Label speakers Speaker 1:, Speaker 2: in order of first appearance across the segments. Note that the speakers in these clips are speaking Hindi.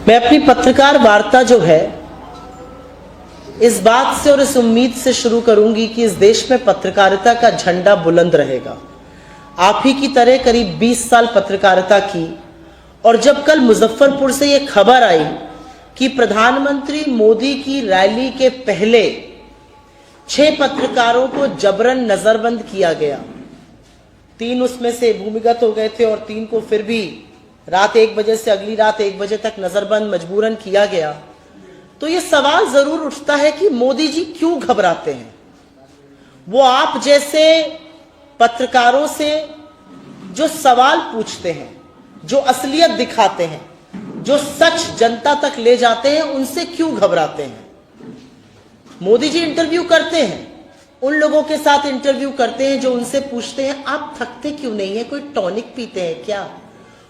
Speaker 1: मैं अपनी पत्रकार वार्ता जो है इस बात से और इस उम्मीद से शुरू करूंगी कि इस देश में पत्रकारिता का झंडा बुलंद रहेगा। आप ही की तरह करीब 20 साल पत्रकारिता की, और जब कल मुजफ्फरपुर से ये खबर आई कि प्रधानमंत्री मोदी की रैली के पहले 6 पत्रकारों को जबरन नजरबंद किया गया, 3 उसमें से भूमिगत हो गए थे और 3 को फिर भी रात 1 बजे से अगली रात 1 बजे तक नजरबंद मजबूरन किया गया, तो ये सवाल जरूर उठता है कि मोदी जी क्यों घबराते हैं। वो आप जैसे पत्रकारों से जो सवाल पूछते हैं, जो असलियत दिखाते हैं, जो सच जनता तक ले जाते हैं, उनसे क्यों घबराते हैं। मोदी जी इंटरव्यू करते हैं, उन लोगों के साथ इंटरव्यू करते हैं जो उनसे पूछते हैं आप थकते क्यों नहीं है, कोई टॉनिक पीते हैं क्या।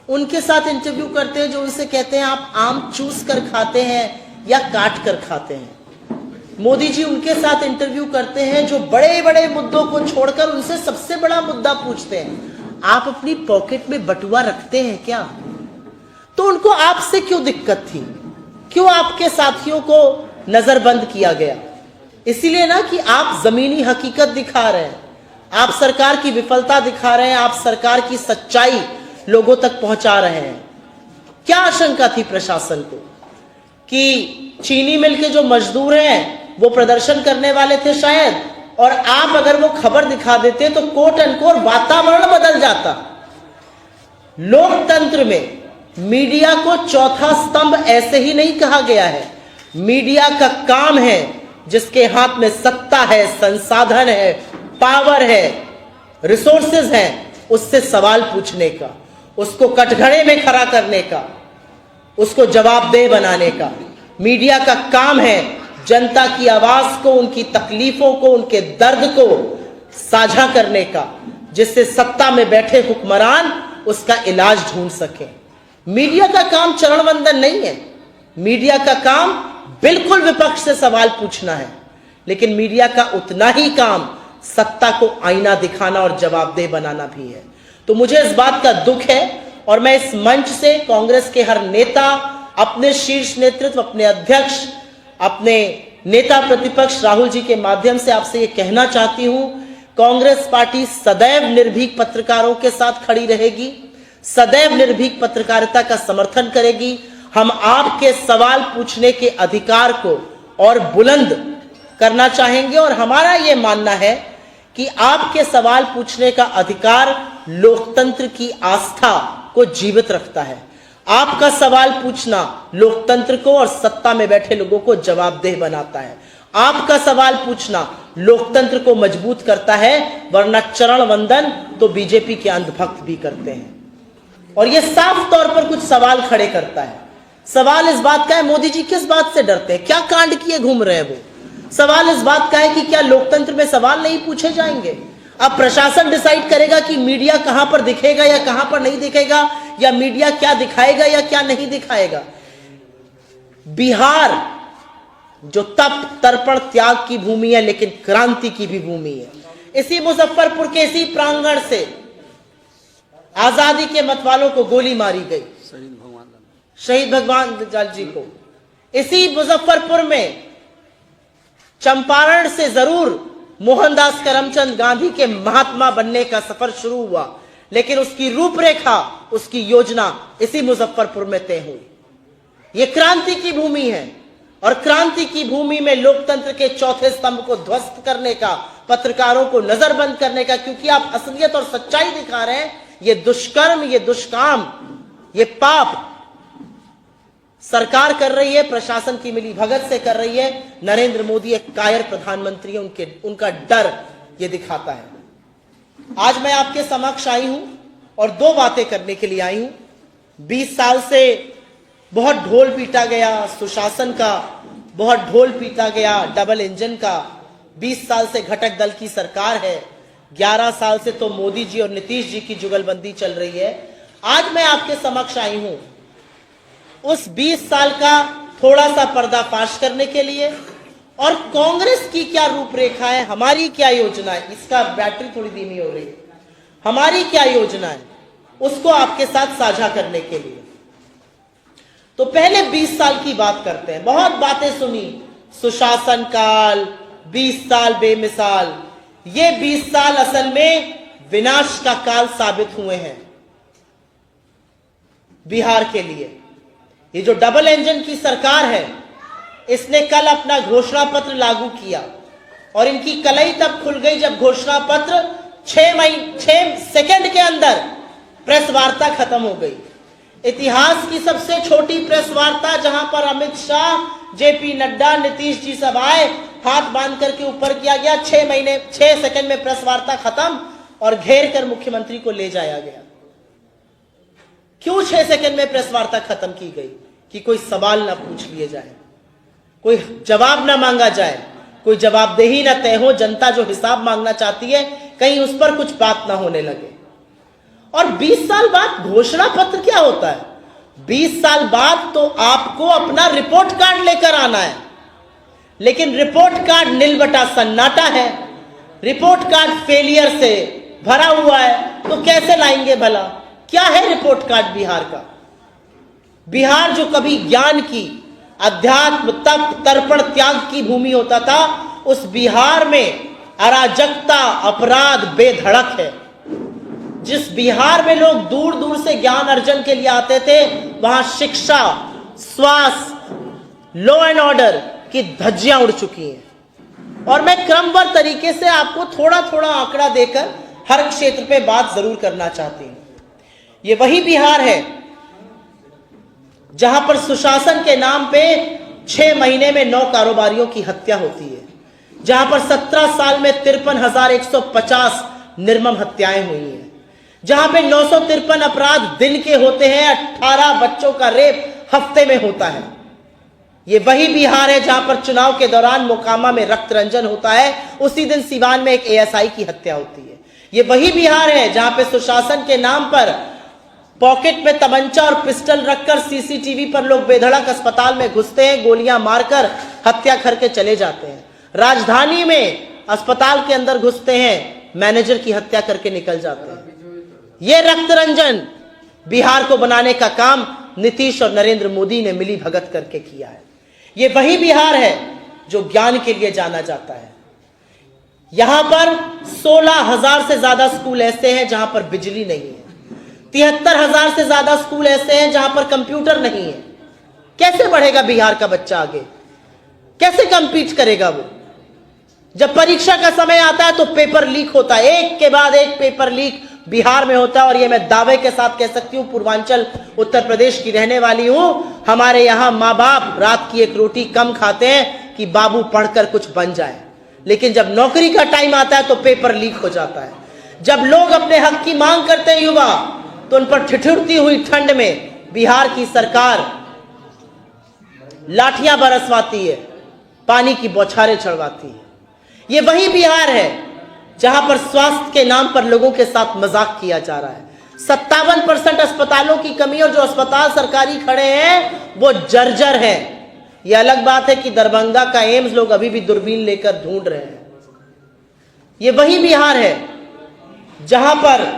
Speaker 1: उनके साथ इंटरव्यू करते हैं जो उनसे कहते हैं आप आम चूस कर खाते हैं या काट कर खाते हैं। मोदी जी उनके साथ इंटरव्यू करते हैं जो बड़े बड़े मुद्दों को छोड़कर उनसे सबसे बड़ा मुद्दा पूछते हैं, आप अपनी पॉकेट में बटुआ रखते हैं क्या। तो उनको आपसे क्यों दिक्कत थी, क्यों आपके साथियों को नजरबंद किया गया। इसीलिए ना कि आप जमीनी हकीकत दिखा रहे हैं, आप सरकार की विफलता दिखा रहे हैं, आप सरकार की सच्चाई लोगों तक पहुंचा रहे हैं। क्या आशंका थी प्रशासन को कि चीनी मिल के जो मजदूर हैं वो प्रदर्शन करने वाले थे शायद, और आप अगर वो खबर दिखा देते तो कोट अनकोट वातावरण बदल जाता। लोकतंत्र में मीडिया को चौथा स्तंभ ऐसे ही नहीं कहा गया है। मीडिया का काम है, जिसके हाथ में सत्ता है, संसाधन है, पावर है, रिसोर्सेज हैं, उससे सवाल पूछने का, उसको कटघरे में खड़ा करने का, उसको जवाबदेह बनाने का। मीडिया का काम है जनता की आवाज को, उनकी तकलीफों को, उनके दर्द को साझा करने का, जिससे सत्ता में बैठे हुक्मरान उसका इलाज ढूंढ सके। मीडिया का काम चरणवंदन नहीं है, मीडिया का काम बिल्कुल विपक्ष से सवाल पूछना है, लेकिन मीडिया का उतना ही काम सत्ता को आईना दिखाना और जवाबदेह बनाना भी है। तो मुझे इस बात का दुख है और मैं इस मंच से कांग्रेस के हर नेता, अपने शीर्ष नेतृत्व, अपने अध्यक्ष, अपने नेता प्रतिपक्ष राहुल जी के माध्यम से आपसे ये कहना चाहती हूं, कांग्रेस पार्टी सदैव निर्भीक पत्रकारों के साथ खड़ी रहेगी, सदैव निर्भीक पत्रकारिता का समर्थन करेगी। हम आपके सवाल पूछने के अधिकार को और बुलंद करना चाहेंगे, और हमारा यह मानना है कि आपके सवाल पूछने का अधिकार लोकतंत्र की आस्था को जीवित रखता है। आपका सवाल पूछना लोकतंत्र को और सत्ता में बैठे लोगों को जवाबदेह बनाता है। आपका सवाल पूछना लोकतंत्र को मजबूत करता है, वरना चरण वंदन तो बीजेपी के अंधभक्त भी करते हैं। और यह साफ तौर पर कुछ सवाल खड़े करता है। सवाल इस बात का है मोदी जी किस बात से डरते हैं, क्या कांड किए घूम रहे हैं वो। सवाल इस बात का है कि क्या लोकतंत्र में सवाल नहीं पूछे जाएंगे। अब प्रशासन डिसाइड करेगा कि मीडिया कहां पर दिखेगा या कहां पर नहीं दिखेगा, या मीडिया क्या दिखाएगा या क्या नहीं दिखाएगा। बिहार जो तप तर्पण त्याग की भूमि है, लेकिन क्रांति की भी भूमि है। इसी मुजफ्फरपुर के इसी प्रांगण से आजादी के मतवालों को गोली मारी गई, शहीद भगवान लाल जी को। इसी मुजफ्फरपुर में चंपारण से जरूर मोहनदास करमचंद गांधी के महात्मा बनने का सफर शुरू हुआ, लेकिन उसकी रूपरेखा, उसकी योजना इसी मुजफ्फरपुर में तय हुई। यह क्रांति की भूमि है, और क्रांति की भूमि में लोकतंत्र के चौथे स्तंभ को ध्वस्त करने का, पत्रकारों को नजरबंद करने का, क्योंकि आप असलियत और सच्चाई दिखा रहे हैं, यह दुष्कर्म, यह दुष्काम, यह पाप सरकार कर रही है, प्रशासन की मिली भगत से कर रही है। नरेंद्र मोदी एक कायर प्रधानमंत्री है, उनका डर ये दिखाता है। आज मैं आपके समक्ष आई हूं और 2 बातें करने के लिए आई हूं। 20 साल से बहुत ढोल पीटा गया सुशासन का, बहुत ढोल पीटा गया डबल इंजन का। 20 साल से घटक दल की सरकार है, 11 साल से तो मोदी जी और नीतीश जी की जुगलबंदी चल रही है। आज मैं आपके समक्ष आई हूं उस 20 साल का थोड़ा सा पर्दाफाश करने के लिए, और कांग्रेस की क्या रूपरेखा है, हमारी क्या योजना है। इसका बैटरी थोड़ी धीमी हो रही है। हमारी क्या योजना है, उसको आपके साथ साझा करने के लिए। तो पहले 20 साल की बात करते हैं। बहुत बातें सुनी, सुशासन काल, 20 साल बेमिसाल। ये 20 साल असल में विनाश का काल साबित हुए हैं बिहार के लिए। ये जो डबल इंजन की सरकार है, इसने कल अपना घोषणा पत्र लागू किया और इनकी कलई तब खुल गई जब घोषणा पत्र 6 सेकंड के अंदर प्रेस वार्ता खत्म हो गई। इतिहास की सबसे छोटी प्रेस वार्ता, जहां पर अमित शाह, जेपी नड्डा, नीतीश जी सब आए, हाथ बांध करके ऊपर किया गया। 6 सेकंड में प्रेस वार्ता खत्म और घेर कर मुख्यमंत्री को ले जाया गया। क्यों 6 सेकंड में प्रेस वार्ता खत्म की गई? कि कोई सवाल ना पूछ लिए जाए, कोई जवाब ना मांगा जाए, कोई जवाबदेही ना तय हो। जनता जो हिसाब मांगना चाहती है, कहीं उस पर कुछ बात ना होने लगे। और 20 साल बाद घोषणा पत्र क्या होता है? 20 साल बाद तो आपको अपना रिपोर्ट कार्ड लेकर आना है, लेकिन रिपोर्ट कार्ड नीलबटा सन्नाटा है। रिपोर्ट कार्ड फेलियर से भरा हुआ है, तो कैसे लाएंगे भला? क्या है रिपोर्ट कार्ड बिहार का? बिहार जो कभी ज्ञान की, अध्यात्म, तप, तर्पण, त्याग की भूमि होता था, उस बिहार में अराजकता, अपराध बेधड़क है। जिस बिहार में लोग दूर दूर से ज्ञान अर्जन के लिए आते थे, वहां शिक्षा, स्वास्थ्य, लॉ एंड ऑर्डर की धज्जियां उड़ चुकी हैं। और मैं क्रमबद्ध तरीके से आपको थोड़ा थोड़ा आंकड़ा देकर हर क्षेत्र पे बात जरूर करना चाहती हूं। ये वही बिहार है जहां पर सुशासन के नाम पे 6 महीने में 9 कारोबारियों की हत्या होती है, जहां पर 17 साल में 53,150 निर्मम हत्याएं हुई हैं, जहां पे 953 अपराध दिन के होते हैं, 18 बच्चों का रेप हफ्ते में होता है। ये वही बिहार है जहां पर चुनाव के दौरान मोकामा में रक्त रंजन होता है, उसी दिन सिवान में एक एएसआई की हत्या होती है। ये वही बिहार है जहां पे सुशासन के नाम पर पॉकेट में तमंचा और पिस्टल रखकर सीसीटीवी पर लोग बेधड़क अस्पताल में घुसते हैं, गोलियां मारकर हत्या करके चले जाते हैं। राजधानी में अस्पताल के अंदर घुसते हैं, मैनेजर की हत्या करके निकल जाते हैं। यह रक्त रंजन बिहार को बनाने का काम नीतीश और नरेंद्र मोदी ने मिली भगत करके किया है। यह वही बिहार है जो ज्ञान के लिए जाना जाता है। यहां पर 16,000 से ज्यादा स्कूल ऐसे हैं जहां पर बिजली नहीं है, 73,000 से ज्यादा स्कूल ऐसे हैं जहां पर कंप्यूटर नहीं है। कैसे बढ़ेगा बिहार का बच्चा आगे? कैसे कंपीट करेगा वो? जब परीक्षा का समय आता है तो पेपर लीक होता है, एक के बाद एक पेपर लीक बिहार में होता है। और ये मैं दावे के साथ कह सकती हूँ, पूर्वांचल उत्तर प्रदेश की रहने वाली हूं, हमारे यहां माँ बाप रात की एक रोटी कम खाते हैं कि बाबू पढ़कर कुछ बन जाए, लेकिन जब नौकरी का टाइम आता है तो पेपर लीक हो जाता है। जब लोग अपने हक की मांग करते हैं युवा, तो उन पर ठिठुरती हुई ठंड में बिहार की सरकार लाठियां बरसवाती है, पानी की बौछारें चढ़वाती है। ये वही बिहार है जहां पर स्वास्थ्य के नाम पर लोगों के साथ मजाक किया जा रहा है। 57% अस्पतालों की कमी, और जो अस्पताल सरकारी खड़े हैं वो जर्जर हैं। यह अलग बात है कि दरभंगा का एम्स लोग अभी भी दूरबीन लेकर ढूंढ रहे हैं। ये वही बिहार है जहां पर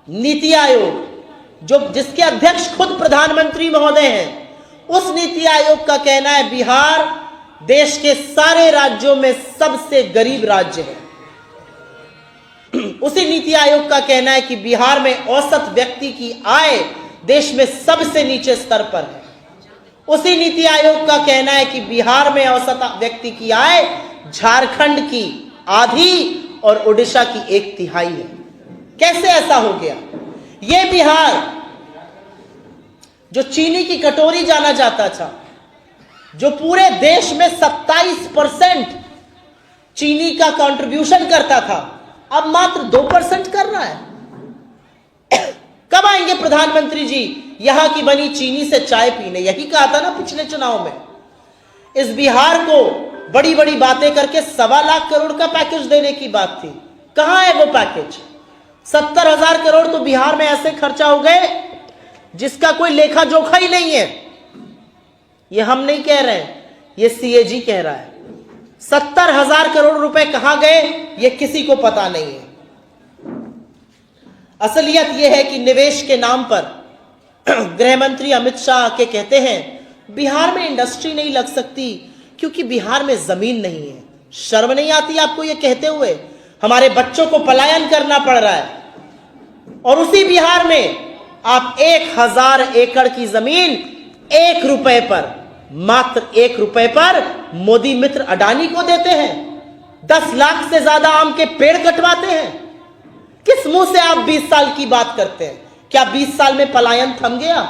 Speaker 1: नीति आयोग, जिसके अध्यक्ष खुद प्रधानमंत्री महोदय हैं, उस नीति आयोग का कहना है बिहार देश के सारे राज्यों में सबसे गरीब राज्य है। उसी नीति आयोग का कहना है कि बिहार में औसत व्यक्ति की आय देश में सबसे नीचे स्तर पर है। उसी नीति आयोग का कहना है कि बिहार में औसत व्यक्ति की आय झारखंड की आधी और ओडिशा की 1/3 है। कैसे ऐसा हो गया? यह बिहार जो चीनी की कटोरी जाना जाता था, जो पूरे देश में 27% चीनी का कंट्रीब्यूशन करता था, अब मात्र 2% कर रहा है। कब आएंगे प्रधानमंत्री जी यहां की बनी चीनी से चाय पीने? यही कहा था ना पिछले चुनाव में। इस बिहार को बड़ी बड़ी बातें करके 1.25 लाख करोड़ का पैकेज देने की बात थी। कहां है वो पैकेज? 70,000 करोड़ तो बिहार में ऐसे खर्चा हो गए जिसका कोई लेखा जोखा ही नहीं है। ये हम नहीं कह रहे हैं, ये सीएजी कह रहा है। 70,000 करोड़ रुपए कहां गए ये किसी को पता नहीं है। असलियत यह है कि निवेश के नाम पर गृह मंत्री अमित शाह के कहते हैं बिहार में इंडस्ट्री नहीं लग सकती क्योंकि बिहार में जमीन नहीं है। शर्म नहीं आती आपको ये कहते हुए? हमारे बच्चों को पलायन करना पड़ रहा है और उसी बिहार में आप 1000 एकड़ की जमीन 1 रुपए पर, मात्र 1 रुपए पर मोदी मित्र अडानी को देते हैं। 10 लाख से ज्यादा आम के पेड़ कटवाते हैं। किस मुंह से आप 20 साल की बात करते हैं? क्या 20 साल में पलायन थम गया?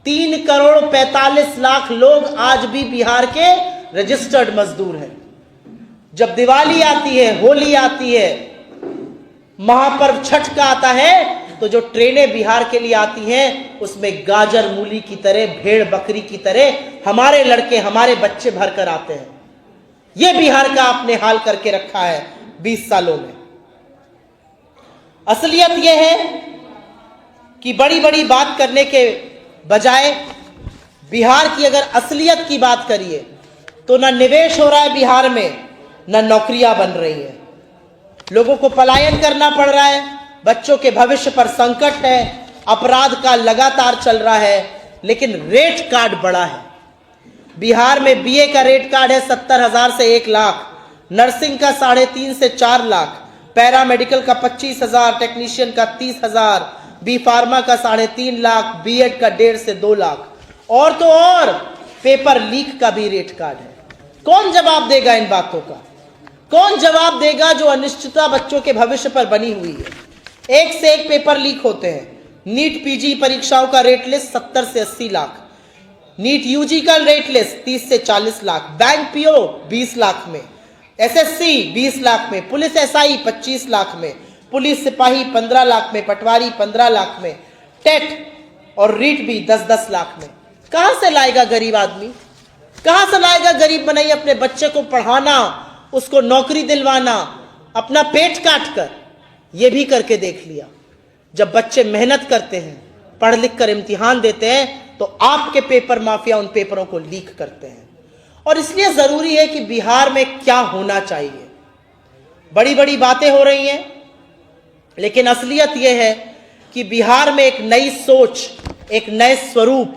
Speaker 1: 3 करोड़ 45 लाख लोग आज भी बिहार के रजिस्टर्ड मजदूर हैं। जब दिवाली आती है, होली आती है, महापर्व छठ का आता है, तो जो ट्रेनें बिहार के लिए आती हैं उसमें गाजर मूली की तरह, भेड़ बकरी की तरह हमारे लड़के, हमारे बच्चे भरकर आते हैं। यह बिहार का आपने हाल करके रखा है 20 सालों में। असलियत यह है कि बड़ी बड़ी बात करने के बजाय बिहार की अगर असलियत की बात करिए तो ना निवेश हो रहा है बिहार में, ना नौकरियां बन रही हैं। लोगों को पलायन करना पड़ रहा है, बच्चों के भविष्य पर संकट है, अपराध का लगातार चल रहा है, लेकिन रेट कार्ड बड़ा है। बिहार में बीए का रेट कार्ड है 70,000 से 1 लाख, नर्सिंग का 3.5 से 4 लाख, पैरामेडिकल का 25,000, टेक्नीशियन का 30,000, बी फार्मा का 3.5 लाख, बीएड का 1.5 से 2 लाख, और तो और पेपर लीक का भी रेट कार्ड है। कौन जवाब देगा इन बातों का? कौन जवाब देगा जो अनिश्चितता बच्चों के भविष्य पर बनी हुई है? एक से एक पेपर लीक होते हैं। नीट पीजी परीक्षाओं का रेट लिस्ट 70 से 80 लाख, नीट यूजी का रेट लिस्ट 30 से 40 लाख, बैंक पीओ 20 लाख में, एसएससी 20 लाख में, पुलिस एसआई 25 लाख में, पुलिस सिपाही 15 लाख में, पटवारी 15 लाख में, टेट और रीट भी 10-10 लाख में। कहां से लाएगा गरीब आदमी? कहां से लाएगा गरीब बनाई अपने बच्चे को पढ़ाना, उसको नौकरी दिलवाना, अपना पेट काट कर? यह भी करके देख लिया। जब बच्चे मेहनत करते हैं, पढ़ लिख कर इम्तिहान देते हैं, तो आपके पेपर माफिया उन पेपरों को लीक करते हैं। और इसलिए जरूरी है कि बिहार में क्या होना चाहिए। बड़ी बड़ी बातें हो रही हैं, लेकिन असलियत यह है कि बिहार में एक नई सोच, एक नए स्वरूप,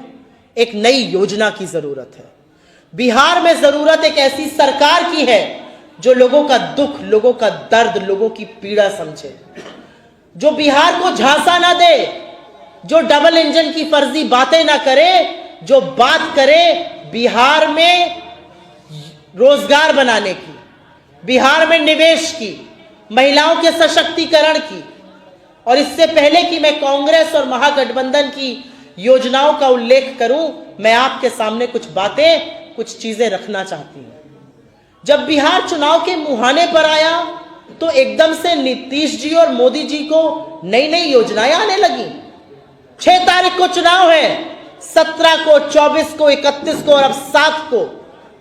Speaker 1: एक नई योजना की जरूरत है। बिहार में जरूरत एक ऐसी सरकार की है जो लोगों का दुख, लोगों का दर्द, लोगों की पीड़ा समझे, जो बिहार को झांसा ना दे, जो डबल इंजन की फर्जी बातें ना करे, जो बात करे बिहार में रोजगार बनाने की, बिहार में निवेश की, महिलाओं के सशक्तिकरण की। और इससे पहले कि मैं कांग्रेस और महागठबंधन की योजनाओं का उल्लेख करूं, मैं आपके सामने कुछ बातें, कुछ चीजें रखना चाहती हूं। जब बिहार चुनाव के मुहाने पर आया तो एकदम से नीतीश जी और मोदी जी को नई नई योजनाएं आने लगी। 6 तारीख को चुनाव है, 17 को, 24 को, 31 को और अब 7 को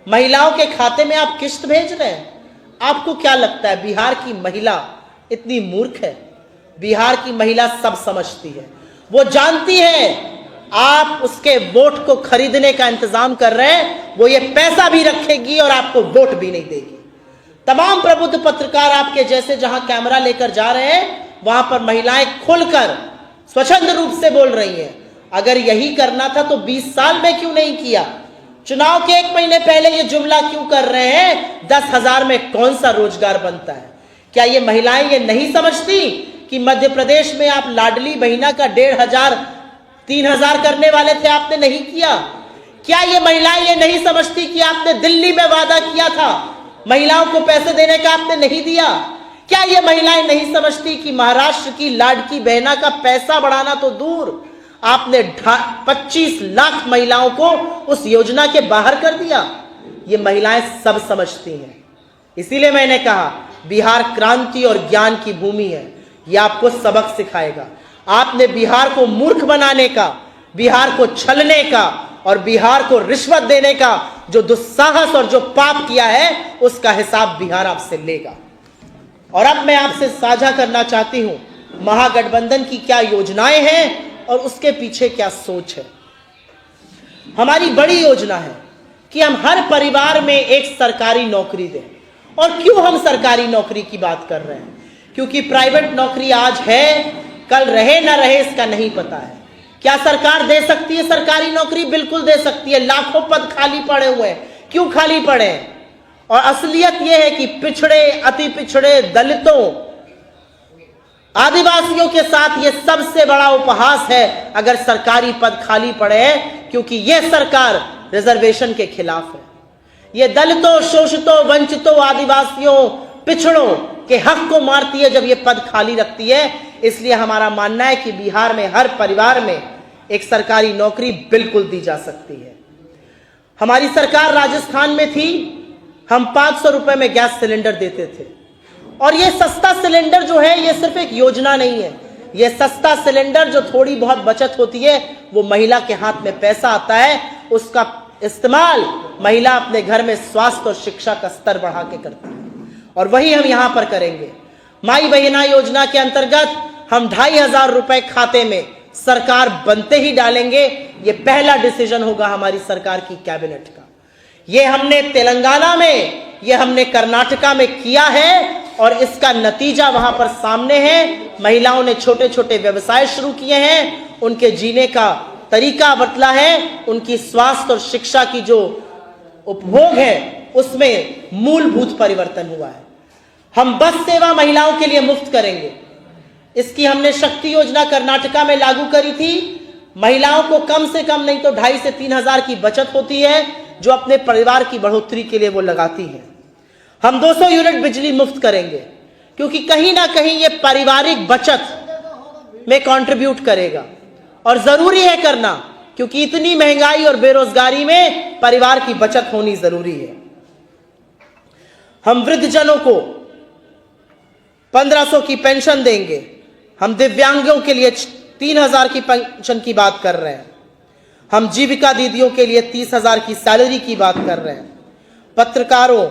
Speaker 1: महिलाओं के खाते में आप किस्त भेज रहे हैं। आपको क्या लगता है बिहार की महिला इतनी मूर्ख है? बिहार की महिला सब समझती है। वो जानती है आप उसके वोट को खरीदने का इंतजाम कर रहे हैं, वो ये पैसा भी रखेगी और आपको वोट भी नहीं देगी। तमाम प्रबुद्ध पत्रकार आपके जैसे जहां कैमरा लेकर जा रहे हैं, वहां पर महिलाएं खुलकर स्वच्छंद रूप से बोल रही हैं। अगर यही करना था तो 20 साल में क्यों नहीं किया? चुनाव के 1 महीने पहले ये जुमला क्यों कर रहे हैं? 10,000 में कौन सा रोजगार बनता है? क्या ये महिलाएं ये नहीं समझती कि मध्य प्रदेश में आप लाडली बहिना का 1,500 3,000 करने वाले थे, आपने नहीं किया? क्या ये महिलाएं ये नहीं समझती कि आपने दिल्ली में वादा किया था महिलाओं को पैसे देने का, आपने नहीं दिया? क्या ये महिलाएं नहीं समझती कि महाराष्ट्र की लाडकी बहना का पैसा बढ़ाना तो दूर, आपने 25 लाख महिलाओं को उस योजना के बाहर कर दिया? ये महिलाएं सब समझती हैं। इसीलिए मैंने कहा बिहार क्रांति और ज्ञान की भूमि है। यह आपको सबक सिखाएगा। आपने बिहार को मूर्ख बनाने का, बिहार को छलने का और बिहार को रिश्वत देने का जो दुस्साहस और जो पाप किया है, उसका हिसाब बिहार आपसे लेगा। और अब मैं आपसे साझा करना चाहती हूं महागठबंधन की क्या योजनाएं हैं और उसके पीछे क्या सोच है। हमारी बड़ी योजना है कि हम हर परिवार में एक सरकारी नौकरी दें। और क्यों हम सरकारी नौकरी की बात कर रहे हैं? क्योंकि प्राइवेट नौकरी आज है, कल रहे ना रहे इसका नहीं पता है। क्या सरकार दे सकती है सरकारी नौकरी? बिल्कुल दे सकती है। लाखों पद खाली पड़े हुए हैं। क्यों खाली पड़े हैं? और असलियत यह है कि पिछड़े, अति पिछड़े, दलितों, आदिवासियों के साथ यह सबसे बड़ा उपहास है अगर सरकारी पद खाली पड़े हैं, क्योंकि यह सरकार रिजर्वेशन के खिलाफ है। यह दलितों, शोषितों, वंचितों, आदिवासियों, पिछड़ों के हक को मारती है जब यह पद खाली रखती है। इसलिए हमारा मानना है कि बिहार में हर परिवार में एक सरकारी नौकरी बिल्कुल दी जा सकती है। हमारी सरकार राजस्थान में थी, हम 500 रुपए में गैस सिलेंडर देते थे। और यह सस्ता सिलेंडर जो है, यह सिर्फ एक योजना नहीं है। यह सस्ता सिलेंडर जो थोड़ी बहुत बचत होती है, वो महिला के हाथ में पैसा आता है, उसका इस्तेमाल महिला अपने घर में स्वास्थ्य और शिक्षा का स्तर बढ़ा के करती है। और वही हम यहां पर करेंगे। माई बहिना योजना के अंतर्गत हम 2500 रुपए खाते में सरकार बनते ही डालेंगे। यह पहला डिसीजन होगा हमारी सरकार की कैबिनेट का। यह हमने तेलंगाना में, यह हमने कर्नाटका में किया है और इसका नतीजा वहां पर सामने है। महिलाओं ने छोटे छोटे व्यवसाय शुरू किए हैं, उनके जीने का तरीका बदला है, उनकी स्वास्थ्य और शिक्षा की जो उपभोग है उसमें मूलभूत परिवर्तन हुआ है। हम बस सेवा महिलाओं के लिए मुफ्त करेंगे। इसकी हमने शक्ति योजना कर्नाटका में लागू करी थी। महिलाओं को कम से कम नहीं तो 2500 से 3000 की बचत होती है, जो अपने परिवार की बढ़ोतरी के लिए वो लगाती है। हम 200 यूनिट बिजली मुफ्त करेंगे, क्योंकि कहीं ना कहीं ये पारिवारिक बचत में कंट्रीब्यूट करेगा और जरूरी है करना, क्योंकि इतनी महंगाई और बेरोजगारी में परिवार की बचत होनी जरूरी है। हम वृद्धजनों को 1500 की पेंशन देंगे। हम दिव्यांगों के लिए 3000 की पेंशन की बात कर रहे हैं। हम जीविका दीदियों के लिए 30,000 की सैलरी की बात कर रहे हैं। पत्रकारों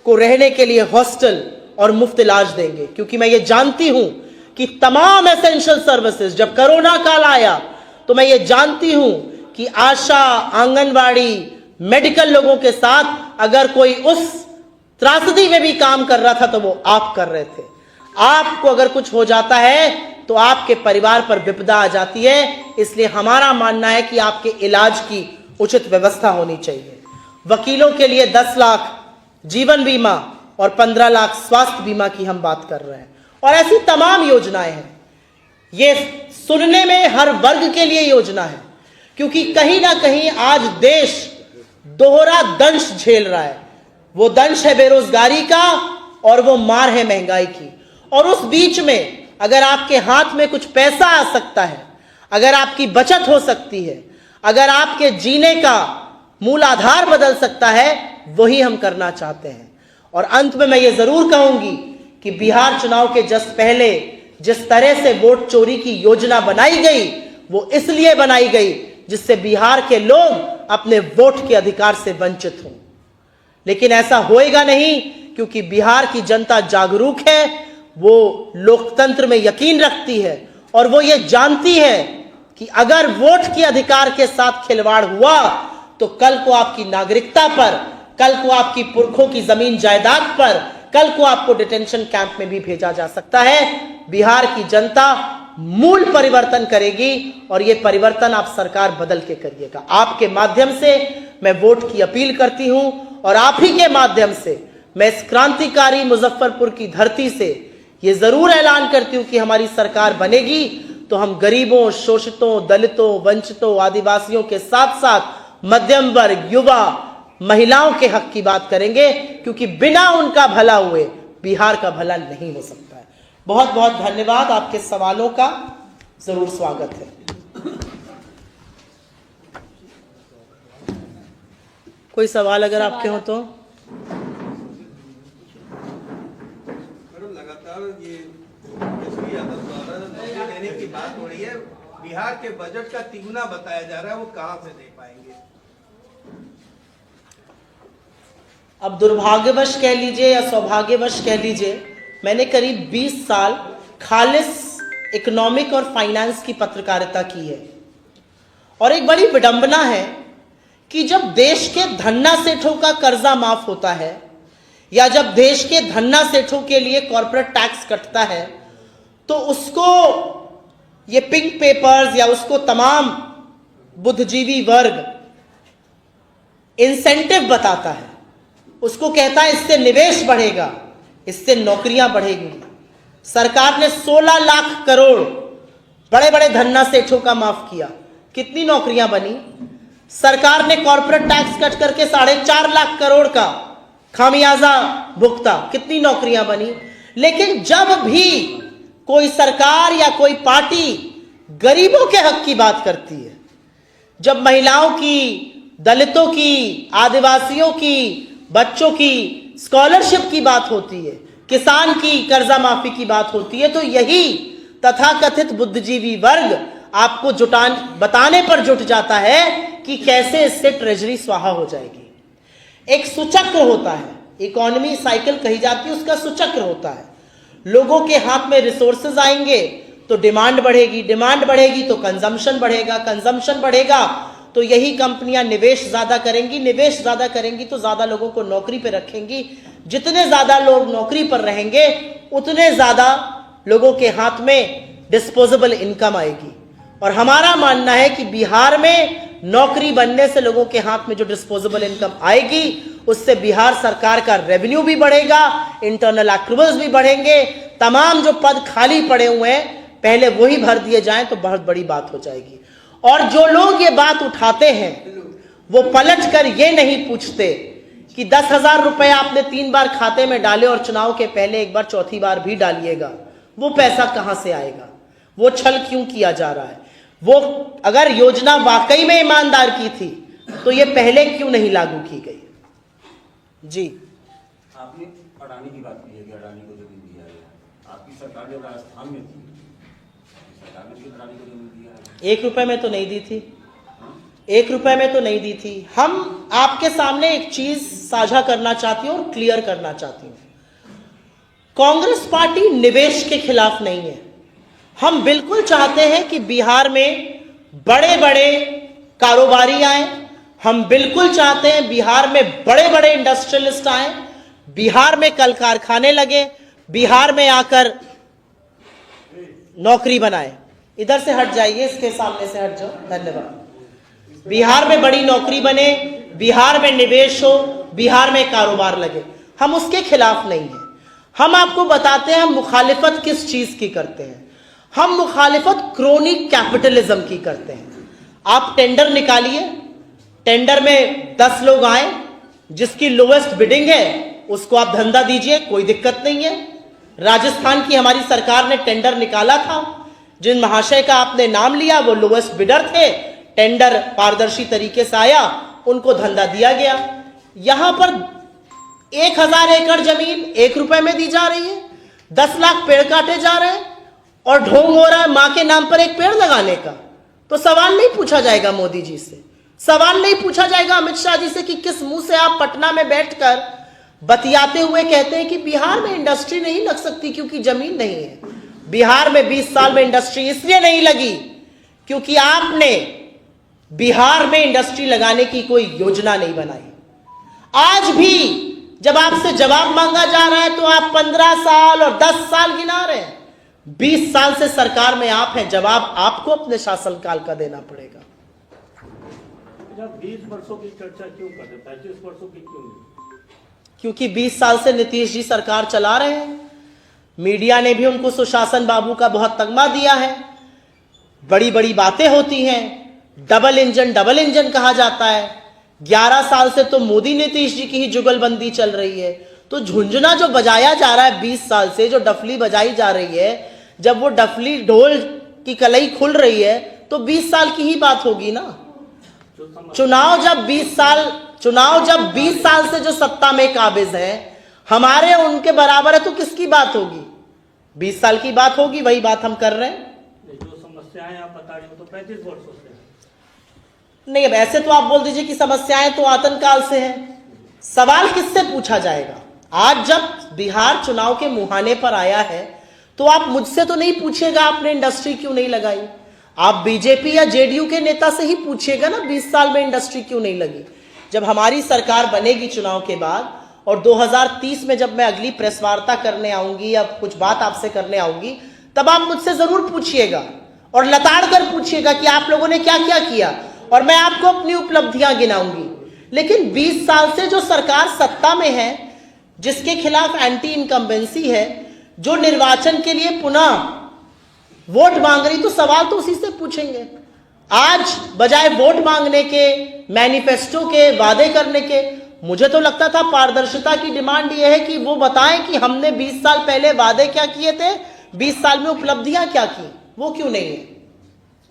Speaker 1: को रहने के लिए हॉस्टल और मुफ्त इलाज देंगे, क्योंकि मैं ये जानती हूं कि तमाम एसेंशियल सर्विसेज, जब कोरोना काल आया तो मैं ये जानती हूं कि आशा, आंगनवाड़ी, मेडिकल लोगों के साथ अगर कोई उस त्रासदी में भी काम कर रहा था तो वो आप कर रहे थे। आपको अगर कुछ हो जाता है तो आपके परिवार पर विपदा आ जाती है। इसलिए हमारा मानना है कि आपके इलाज की उचित व्यवस्था होनी चाहिए। वकीलों के लिए 10 लाख जीवन बीमा और 15 लाख स्वास्थ्य बीमा की हम बात कर रहे हैं, और ऐसी तमाम योजनाएं हैं। ये सुनने में हर वर्ग के लिए योजना है, क्योंकि कहीं ना कहीं आज देश दोहरा दंश झेल रहा है। वो दंश है बेरोजगारी का और वो मार है महंगाई की। और उस बीच में अगर आपके हाथ में कुछ पैसा आ सकता है, अगर आपकी बचत हो सकती है, अगर आपके जीने का मूल आधार बदल सकता है, वही हम करना चाहते हैं। और अंत में मैं ये जरूर कहूंगी कि बिहार चुनाव के जस्ट पहले जिस तरह से वोट चोरी की योजना बनाई गई, वो इसलिए बनाई गई जिससे बिहार के लोग अपने वोट के अधिकार से वंचित हों। लेकिन ऐसा होएगा नहीं, क्योंकि बिहार की जनता जागरूक है, वो लोकतंत्र में यकीन रखती है और वो ये जानती है कि अगर वोट के अधिकार के साथ खिलवाड़ हुआ तो कल को आपकी नागरिकता पर, कल को आपकी पुरखों की जमीन जायदाद पर, कल को आपको डिटेंशन कैंप में भी भेजा जा सकता है। बिहार की जनता मूल परिवर्तन करेगी और ये परिवर्तन आप सरकार बदल के करिएगा। आपके माध्यम से मैं वोट की अपील करती हूं और आप ही के माध्यम से मैं इस क्रांतिकारी मुजफ्फरपुर की धरती से ये जरूर ऐलान करती हूं कि हमारी सरकार बनेगी तो हम गरीबों, शोषितों, दलितों, वंचितों, आदिवासियों के साथ साथ मध्यम वर्ग, युवा, महिलाओं के हक की बात करेंगे, क्योंकि बिना उनका भला हुए बिहार का भला नहीं हो सकता है। बहुत बहुत धन्यवाद। आपके सवालों का जरूर स्वागत है। कोई सवाल अगर आपके हो तो।
Speaker 2: लगातार ये केसरी यादव द्वारा नौकरी देने की बात हो रही है, बिहार के बजट का तिगुना बताया जा रहा है, वो कहां से दे पाएंगे?
Speaker 1: अब दुर्भाग्यवश कह लीजिए या सौभाग्यवश कह लीजिए, मैंने करीब 20 साल खालिस इकोनॉमिक और फाइनेंस की पत्रकारिता की है। और एक बड़ी विडंबना है कि जब देश के धन्ना सेठों का कर्जा माफ होता है या जब देश के धन्ना सेठों के लिए कॉर्पोरेट टैक्स कटता है, तो उसको ये पिंक पेपर्स या उसको तमाम बुद्धिजीवी वर्ग इंसेंटिव बताता है, उसको कहता है इससे निवेश बढ़ेगा, इससे नौकरियां बढ़ेगी। सरकार ने 16 लाख करोड़ बड़े बड़े धन्ना सेठों का माफ किया, कितनी नौकरियां बनी? सरकार ने कॉर्पोरेट टैक्स कट करके 4.5 लाख करोड़ का खामियाजा भुगता, कितनी नौकरियां बनी? लेकिन जब भी कोई सरकार या कोई पार्टी गरीबों के हक की बात करती है, जब महिलाओं की, दलितों की, आदिवासियों की, बच्चों की स्कॉलरशिप की बात होती है, किसान की कर्जा माफी की बात होती है, तो यही तथाकथित बुद्धिजीवी वर्ग आपको बताने पर जुट जाता है कि कैसे इससे ट्रेजरी स्वाहा हो जाएगी। एक सुचक्र होता है, इकोनॉमी साइकिल कही जाती है, उसका सुचक्र होता है। लोगों के हाथ में रिसोर्सेज आएंगे तो डिमांड बढ़ेगी, डिमांड बढ़ेगी तो कंजम्पशन बढ़ेगा, कंजम्पशन बढ़ेगा तो यही कंपनियां निवेश ज्यादा करेंगी, निवेश ज्यादा करेंगी तो ज्यादा लोगों को नौकरी पर रखेंगी। जितने ज्यादा लोग नौकरी पर रहेंगे उतने ज्यादा लोगों के हाथ में डिस्पोजेबल इनकम आएगी। और हमारा मानना है कि बिहार में नौकरी बनने से लोगों के हाथ में जो डिस्पोजेबल इनकम आएगी उससे बिहार सरकार का रेवेन्यू भी बढ़ेगा, इंटरनल एक्रूवल्स भी बढ़ेंगे, तमाम जो पद खाली पड़े हुए हैं पहले वही भर दिए जाएं तो बहुत बड़ी बात हो जाएगी। और जो लोग ये बात उठाते हैं वो पलट कर ये नहीं पूछते कि 10,000 रुपए आपने 3 बार खाते में डाले और चुनाव के पहले एक बार चौथी बार भी डालिएगा, वो पैसा कहां से आएगा, वो छल क्यों किया जा रहा है, वो अगर योजना वाकई में ईमानदार की थी तो ये पहले क्यों नहीं लागू की गई। जी,
Speaker 3: आपने अडानी की बात की है कि अडानी को जमीन दिया गया, आपकी सरकार जब राजस्थान में थी सरकार ने भी अडानी को जमीन दिया है?
Speaker 1: 1 रुपए में तो नहीं दी थी, 1 रुपए में तो नहीं दी थी। हम आपके सामने एक चीज साझा करना चाहती हूं और क्लियर करना चाहती हूं, कांग्रेस पार्टी निवेश के खिलाफ नहीं है। हम बिल्कुल चाहते हैं कि बिहार में बड़े बड़े कारोबारी आए, हम बिल्कुल चाहते हैं बिहार में बड़े बड़े इंडस्ट्रियलिस्ट आए, बिहार में कल कारखाने लगे, बिहार में आकर नौकरी बनाए। इधर से हट जाइए, इसके सामने से हट जाओ, धन्यवाद। बिहार में बड़ी नौकरी बने, बिहार में निवेश हो, बिहार में कारोबार लगे, हम उसके खिलाफ नहीं हैं। हम आपको बताते हैं हम मुखालिफत किस चीज की करते हैं। हम मुखालिफत क्रोनिक कैपिटलिज्म की करते हैं। आप टेंडर निकालिए, टेंडर में 10 लोग आए, जिसकी लोएस्ट बिडिंग है उसको आप धंधा दीजिए, कोई दिक्कत नहीं है। राजस्थान की हमारी सरकार ने टेंडर निकाला था, जिन महाशय का आपने नाम लिया वो लोएस्ट बिडर थे, टेंडर पारदर्शी तरीके से आया, उनको धंधा दिया गया। यहां पर 1000 एकड़ जमीन 1 रुपए में दी जा रही है, 10 लाख पेड़ काटे जा रहे हैं और ढोंग हो रहा है मां के नाम पर एक पेड़ लगाने का। तो सवाल नहीं पूछा जाएगा मोदी जी से, सवाल नहीं पूछा जाएगा अमित शाह जी से कि किस मुंह से आप पटना में बैठकर बतियाते हुए कहते हैं कि बिहार में इंडस्ट्री नहीं लग सकती क्योंकि जमीन नहीं है। बिहार में 20 साल में इंडस्ट्री इसलिए नहीं लगी क्योंकि आपने बिहार में इंडस्ट्री लगाने की कोई योजना नहीं बनाई। आज भी जब आपसे जवाब मांगा जा रहा है तो आप 15 साल और 10 साल गिना रहे हैं। 20 साल से सरकार में आप हैं, जवाब आपको अपने शासनकाल का देना पड़ेगा।
Speaker 4: 20 वर्षों की चर्चा क्यों कर रहे, 35 वर्षों की क्यों नहीं?
Speaker 1: क्योंकि 20 साल से नीतीश जी सरकार चला रहे हैं। मीडिया ने भी उनको सुशासन बाबू का बहुत तगमा दिया है, बड़ी बड़ी बातें होती हैं, डबल इंजन कहा जाता है। 11 साल से तो मोदी नीतीश जी की ही जुगलबंदी चल रही है। तो झुंझुना जो बजाया जा रहा है 20 साल से, जो डफली बजाई जा रही है, जब वो डफली ढोल की कलई खुल रही है तो 20 साल की ही बात होगी ना। चुनाव जब 20 साल से जो सत्ता में काबिज हैं, हमारे उनके बराबर है तो किसकी बात होगी? 20 साल की बात होगी, वही बात हम कर रहे हैं।
Speaker 4: जो समस्याएं आप बता रहे हो तो 35 वर्षों से
Speaker 1: नहीं, अब ऐसे तो आप बोल दीजिए कि समस्याएं तो आतंककाल से हैं। सवाल किससे पूछा जाएगा? आज जब बिहार चुनाव के मुहाने पर आया है तो आप मुझसे तो नहीं पूछिएगा आपने इंडस्ट्री क्यों नहीं लगाई, आप बीजेपी या जेडीयू के नेता से ही पूछिएगा ना 20 साल में इंडस्ट्री क्यों नहीं लगी। जब हमारी सरकार बनेगी चुनाव के बाद और 2030 में जब मैं अगली प्रेस वार्ता करने आऊंगी या कुछ बात आपसे करने आऊंगी, तब आप मुझसे जरूर पूछिएगा और लताड़ कर पूछिएगा कि आप लोगों ने क्या क्या किया, और मैं आपको अपनी उपलब्धियां गिनाऊंगी। लेकिन 20 साल से जो सरकार सत्ता में है, जिसके खिलाफ एंटी इनकम्बेंसी है, जो निर्वाचन के लिए पुनः वोट मांग रही, तो सवाल तो उसी से पूछेंगे। आज बजाय वोट मांगने के, मैनिफेस्टो के, वादे करने के, मुझे तो लगता था पारदर्शिता की डिमांड यह है कि वो बताएं कि हमने 20 साल पहले वादे क्या किए थे, 20 साल में उपलब्धियां क्या की। वो क्यों नहीं है?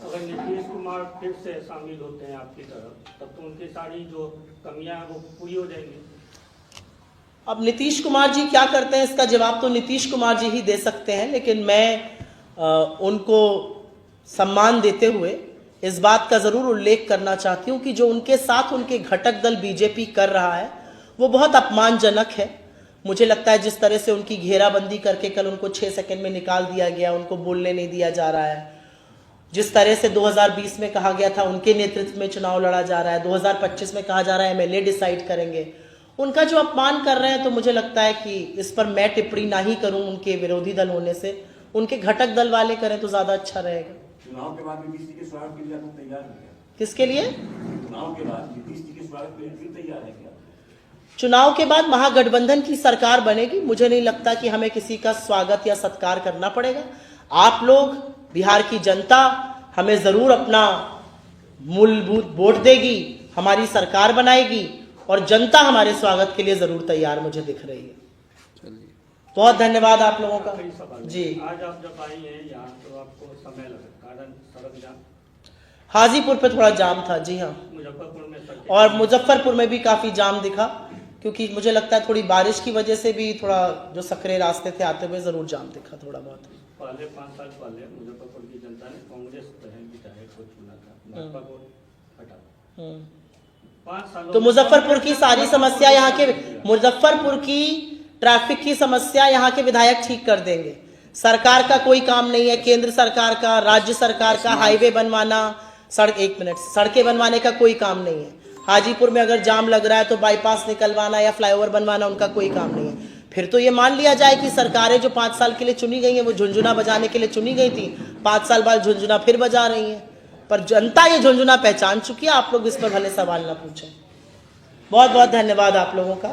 Speaker 4: अगर नीतीश कुमार फिर से शामिल होते हैं आपकी तरफ, तब तो उनकी सारी जो कमियां हैं वो पूरी हो जाएंगी।
Speaker 1: अब नीतीश कुमार जी क्या करते हैं, इसका जवाब तो नीतीश कुमार जी ही दे सकते हैं। लेकिन मैं उनको सम्मान देते हुए इस बात का जरूर उल्लेख करना चाहती हूं कि जो उनके साथ उनके घटक दल बीजेपी कर रहा है वो बहुत अपमानजनक है। मुझे लगता है जिस तरह से उनकी घेराबंदी करके कल उनको 6 सेकंड में निकाल दिया गया, उनको बोलने नहीं दिया जा रहा है, जिस तरह से 2020 में कहा गया था उनके नेतृत्व में चुनाव लड़ा जा रहा है, 2025 में कहा जा रहा है एमएलए डिसाइड करेंगे, उनका जो अपमान कर रहे हैं, तो मुझे लगता है कि इस पर मैं टिप्पणी ना ही करूं उनके विरोधी दल होने से, उनके घटक दल वाले करें तो ज्यादा अच्छा रहेगा।
Speaker 3: चुनाव के बाद नीतीश जी के स्वागत के लिए आप तैयार हैं क्या?
Speaker 1: किसके लिए?
Speaker 3: चुनाव के बाद नीतीश जी के स्वागत के लिए फिर तैयार है क्या?
Speaker 1: चुनाव के बाद महागठबंधन की सरकार बनेगी, मुझे नहीं लगता कि हमें किसी का स्वागत या सत्कार करना पड़ेगा। आप लोग, बिहार की जनता हमें जरूर अपना मूलभूत वोट देगी, हमारी सरकार बनाएगी और जनता हमारे स्वागत के लिए जरूर तैयार मुझे दिख रही है। बहुत धन्यवाद आप लोगों का जी।
Speaker 4: आज आप जब आई हैं यहाँ तो आपको समय लगा, कारण सड़क जाम,
Speaker 1: हाजीपुर पे थोड़ा जाम था जी हाँ,
Speaker 4: मुजफ्फरपुर में सड़क,
Speaker 1: और मुजफ्फरपुर में भी काफी जाम दिखा, क्योंकि मुझे लगता है थोड़ी बारिश की वजह से भी थोड़ा जो सकरे रास्ते थे आते हुए जरूर जाम दिखा थोड़ा बहुत।
Speaker 4: पहले 5 साल पहले मुजफ्फरपुर की जनता ने कांग्रेस विधायक को चुना था, भाजपा को हटा। 5 सालों
Speaker 1: तो मुजफ्फरपुर की सारी समस्या यहाँ के, मुजफ्फरपुर की ट्रैफिक की समस्या यहाँ के विधायक ठीक कर देंगे। सरकार का कोई काम नहीं है, केंद्र सरकार का, राज्य सरकार का, हाईवे बनवाना, सड़कें बनवाने का कोई काम नहीं है। हाजीपुर में अगर जाम लग रहा है तो बाईपास निकलवाना या फ्लाईओवर बनवाना उनका कोई काम नहीं है। फिर तो ये मान लिया जाए कि सरकारें जो 5 साल के लिए चुनी गई हैं वो झुंझुना बजाने के लिए चुनी गई थी, 5 साल बाद झुंझुना फिर बजा रही हैं, पर जनता ये झुंझुना पहचान चुकी है। आप लोग इस पर भले सवाल ना पूछें। बहुत बहुत धन्यवाद आप लोगों का।